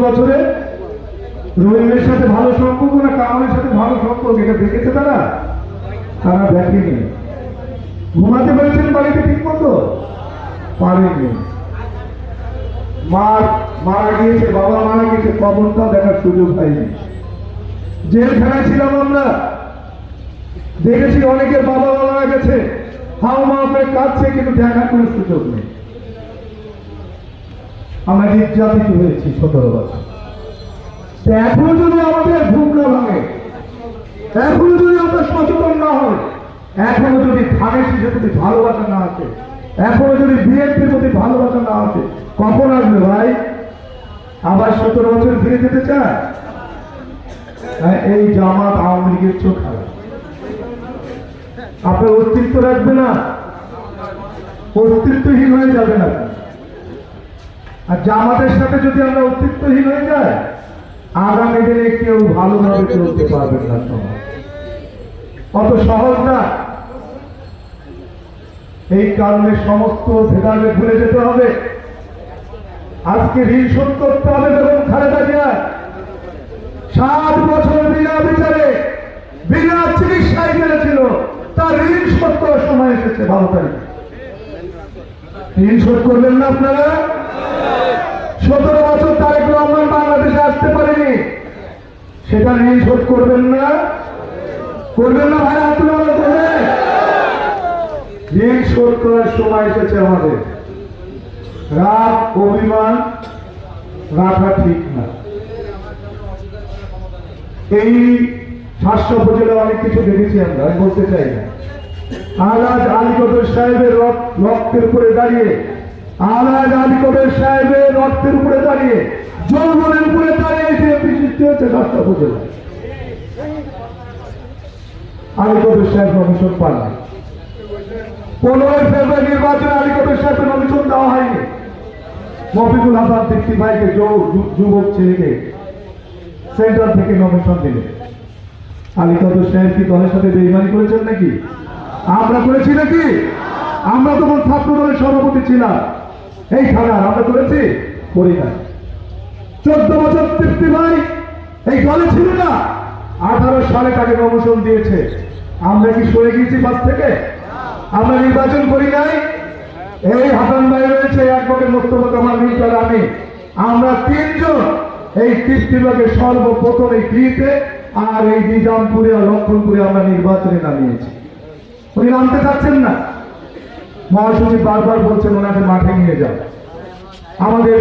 বছরে রহিমের সাথে ভালো সম্পর্ক না কামালের সাথে ভালো সম্পর্ক, এটা দেখেছে তারা? তারা দেখেনি। ঘুমাতে পেরেছেন বাড়িতে ঠিক মতো? পারেনি। মারা গিয়েছে, বাবা মারা গিয়েছে, কবরটাও দেখার সুযোগ হয়নি। জেলখানায় ছিলাম আমরা, দেখেছি অনেকের বাবা মারা গেছে, হাও মা করে কাঁদছে, কিন্তু দেখার কোনো সুযোগ নেই। আমরা নির্যাতিত হয়েছি 17 বছর। এখনো যদি আমাদের ঘুম না ভাঙে, এখনো যদি আমরা সচেতন না হই, এখনো যদি ধানের শীষের প্রতি ভালোবাসা না আসে, এখনো যদি বিএনপির প্রতি ভালোবাসা না আসে, কখন আসবে ভাই? আবার 17 বছর ফিরে যেতে চায়? এই জামাত আওয়ামী লীগের চোখ খারাপ। আপনার অস্তিত্ব রাখবে না, অস্তিত্বহীন হয়ে যাবে না। আর জামাতের সাথে যদি আমরা অস্তিত্বহীন হয়ে যাই, আগামী দিনে কেউ ভালোভাবে চলতে পারবেন না। সমাজ অত সহজ না। এই কারণে সমস্ত ভেদাভেদ ভুলে যেতে হবে। আজকে ঋণ শোধ করতে হবে। বেগম খালেদা জিয়া 7 বছর বিনা বিচারে বিনা চিকিৎসায় গেছিল, তার ঋণ শোধ করার সময় এসেছে। 12 তারিখে ঋণ শোধ করবেন না আপনারা? 17 বছর তারেক রহমান বাংলাদেশে আসতে পারেনি, সেটা ঋণ শোধ করবেন না? করবেন না ভাই? আপনারা করবেন? ঋণ শোধ করার সময় এসেছে আমাদের। রাগ অভিমান রাখা ঠিক না। এই 700 উপজেলা অনেক কিছু দেখেছি আমরা, আমি বলতে চাই না। আলহাজ আলী কদর সাহেবের রক্তের উপরে দাঁড়িয়ে, আলহাজ আলী কদর সাহেবের রক্তের উপরে দাঁড়িয়ে, যৌবনের উপরে দাঁড়িয়ে সৃষ্টি হয়েছে 700 উপজেলা। আলী কদর সাহেব নমিশন পান না। 15 ফেব্রুয়ারি নির্বাচনে আলী কদর সাহেবের নমিশন দেওয়া হয়নি। মফিকুল হাসান তৃপ্তি ভাইকে, যুবক ছেলেকে সেন্ট্রাল থেকে নমিশন দিলেন। আলী কদর সাহেব কি দলের সাথে বেইমানি করেছেন নাকি? আমরা করেছি নাকি? আমরা তখন ছাত্র দলের সভাপতি ছিলাম এই থানার, আমরা করেছি? করি না। 14 বছর তৃপ্তি ভাই এই দলে ছিল না, 18 সালে তাকে নমিশন দিয়েছে। আমরা কি সরে গিয়েছি বাস থেকে? আমরা নির্বাচন করি নাই। এই হাসান ভাই রয়েছে, অ্যাডভোকেট মোস্তফা কামাল মির্জা, আমি, আমরা 3 জন এই তৃপ্তিভাগে সর্বপ্রথম এই দিতে আর এই নিজামপুরে আর লক্ষণপুরে আমরা নির্বাচনে নামিয়েছি। উনি নামতে চাচ্ছেন না। মহাসচিব বারবার বলছেন ওনাকে মাঠে নিয়ে যান। আমাদের